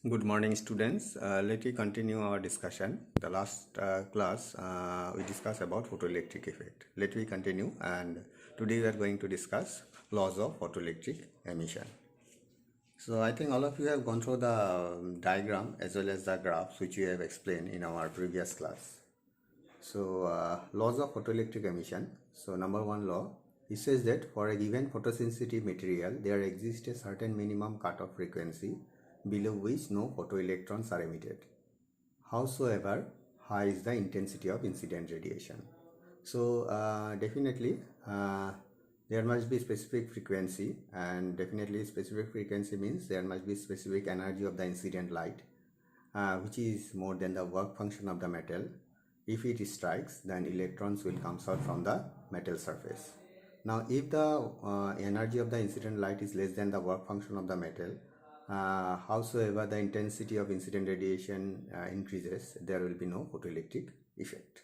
Good morning, students. Let me continue our discussion. The last class we discussed about photoelectric effect. Let me continue, and today we are going to discuss laws of photoelectric emission. So I think all of you have gone through the diagram as well as the graphs which we have explained in our previous class. So laws of photoelectric emission. So number one law, it says that for a given photosensitive material, there exists a certain minimum cutoff frequency below which no photoelectrons are emitted, howsoever high is the intensity of incident radiation. So definitely there must be specific frequency, and definitely specific frequency means there must be specific energy of the incident light which is more than the work function of the metal. If it strikes, then electrons will come out from the metal surface. Now if the energy of the incident light is less than the work function of the metal, howsoever the intensity of incident radiation increases, there will be no photoelectric effect.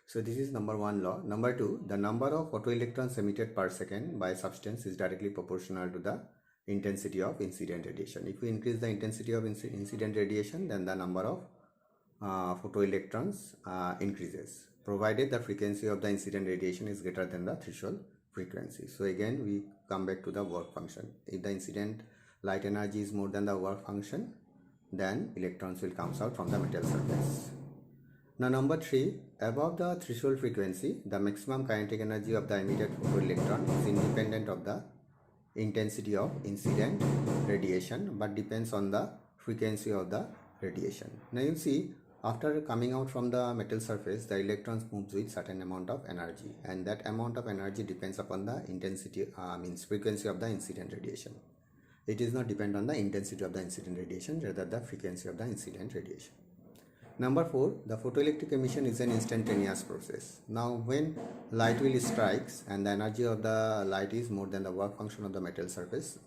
So this is number one law. Number two, the number of photoelectrons emitted per second by a substance is directly proportional to the intensity of incident radiation. If we increase the intensity of incident radiation, then the number of photoelectrons increases, provided the frequency of the incident radiation is greater than the threshold frequency. So again we come back to the work function. If the incident light energy is more than the work function, then electrons will come out from the metal surface. Now number three, above the threshold frequency, the maximum kinetic energy of the emitted photoelectron is independent of the intensity of incident radiation but depends on the frequency of the radiation. Now you see, after coming out from the metal surface, the electrons moves with certain amount of energy, and that amount of energy depends upon the intensity means frequency of the incident radiation. It is not depend on the intensity of the incident radiation, rather the frequency of the incident radiation. Number four, the photoelectric emission is an instantaneous process. Now when light will strikes and the energy of the light is more than the work function of the metal surface,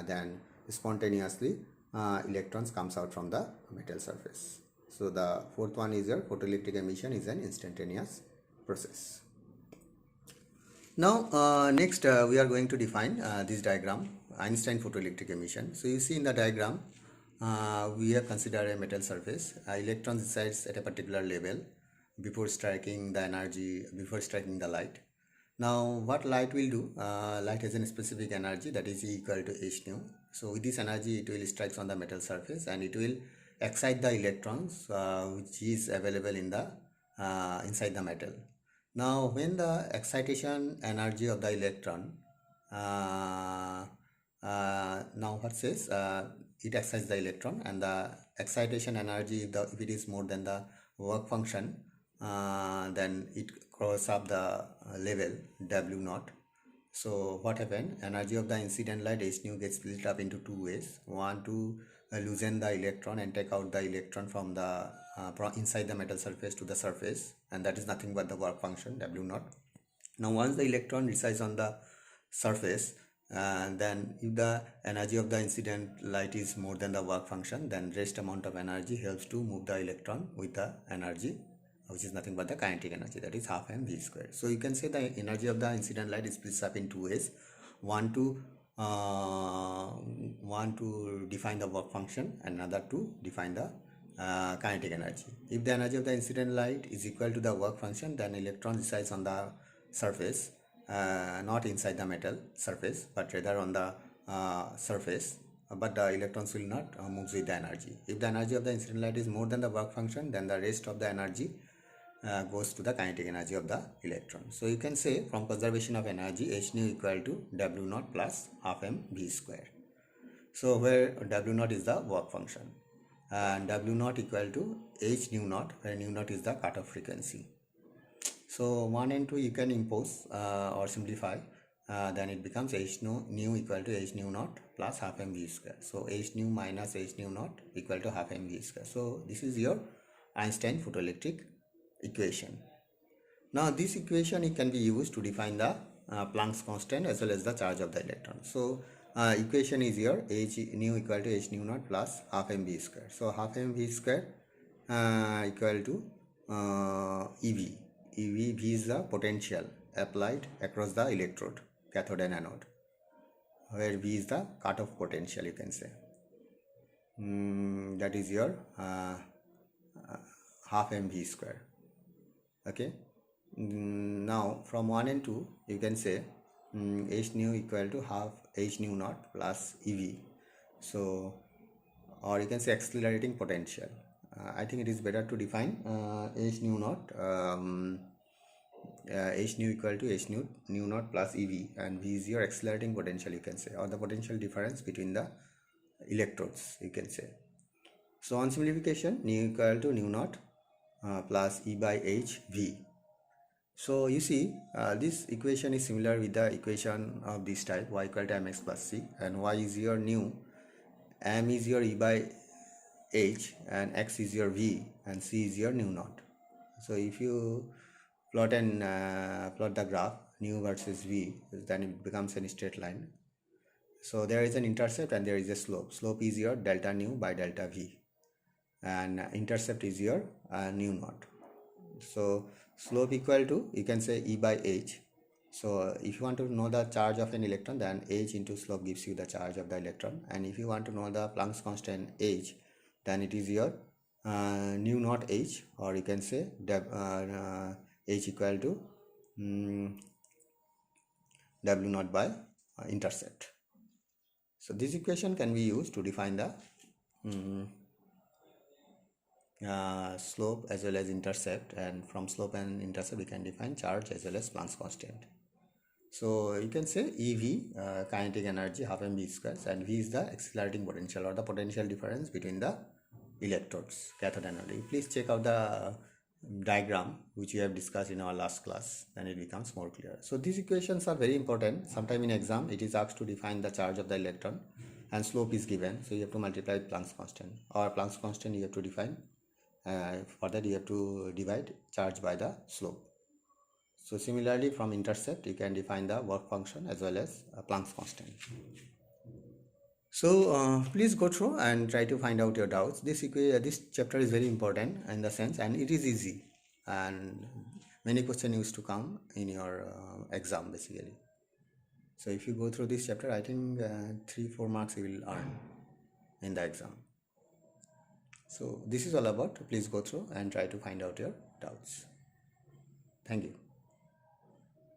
then spontaneously electrons comes out from the metal surface. So the fourth one is your photoelectric emission is an instantaneous process. Now next we are going to define this diagram, Einstein photoelectric emission. So you see in the diagram, we have considered a metal surface. Electron resides at a particular level before striking the light. Now what light will do, light has a specific energy that is E equal to h nu. So with this energy it will strike on the metal surface and it will excite the electrons which is available in the inside the metal. Now when the excitation energy of the electron now what says, it excites the electron, and the excitation energy, if it is more than the work function, then it crosses up the level W naught. So what happened, energy of the incident light h nu gets split up into two ways. One, to loosen the electron and take out the electron from the inside the metal surface to the surface, and that is nothing but the work function W naught. Now once the electron resides on the surface, then if the energy of the incident light is more than the work function, then rest amount of energy helps to move the electron with the energy which is nothing but the kinetic energy, that is half mv square. So you can say the energy of the incident light is split up in two ways. One to define the work function, and another to define the kinetic energy. If the energy of the incident light is equal to the work function, then electron resides on the surface, not inside the metal surface but rather on the surface, but the electrons will not move with the energy. If the energy of the incident light is more than the work function, then the rest of the energy goes to the kinetic energy of the electron. So you can say from conservation of energy, h nu equal to W naught plus half mv square. So where W naught is the work function and W naught equal to h nu naught, where nu naught is the cutoff frequency. So 1 and 2 you can impose or simplify, then it becomes h nu equal to h nu naught plus half mv square. So h nu minus h nu naught equal to half mv square. So this is your Einstein photoelectric equation. Now this equation it can be used to define the Planck's constant as well as the charge of the electron. So equation is here, h nu equal to h nu naught plus half mv square. So half mv square equal to EV. EV is the potential applied across the electrode, cathode and anode, where V is the cutoff potential, you can say. that is your half mv square. Okay. Now from 1 and 2 you can say h nu equal to half h nu naught plus ev. So, or you can say accelerating potential. I think it is better to define h nu naught h nu equal to h nu naught plus ev, and v is your accelerating potential, you can say, or the potential difference between the electrodes, you can say. So on simplification, nu equal to nu naught plus e by h v. So you see this equation is similar with the equation of this type, y equal to mx plus c, and y is your nu, m is your e by h, and x is your v, and c is your nu naught. So if you plot the graph nu versus v, then it becomes a straight line. So there is an intercept and there is a slope. Slope is your delta nu by delta v, and intercept is your nu naught. So slope equal to, you can say, e by h. So if you want to know the charge of an electron, then h into slope gives you the charge of the electron, and if you want to know the Planck's constant h, then it is your nu naught h, or you can say h equal to w naught by intercept. So this equation can be used to define the slope as well as intercept, and from slope and intercept we can define charge as well as Planck's constant. So you can say EV, kinetic energy, half mv squares, and V is the accelerating potential, or the potential difference between the electrodes, cathode and anode. Please check out the diagram which we have discussed in our last class, then it becomes more clear. So these equations are very important. Sometime in exam it is asked to define the charge of the electron, and slope is given, so you have to multiply with Planck's constant, or Planck's constant you have to define. For that you have to divide charge by the slope. So similarly from intercept you can define the work function as well as Planck's constant. So please go through and try to find out your doubts. This chapter is very important in the sense, and it is easy, and many questions used to come in your exam basically. So if you go through this chapter, I think 3-4 marks you will earn in the exam. So this is all about. Please go through and try to find out your doubts. Thank you.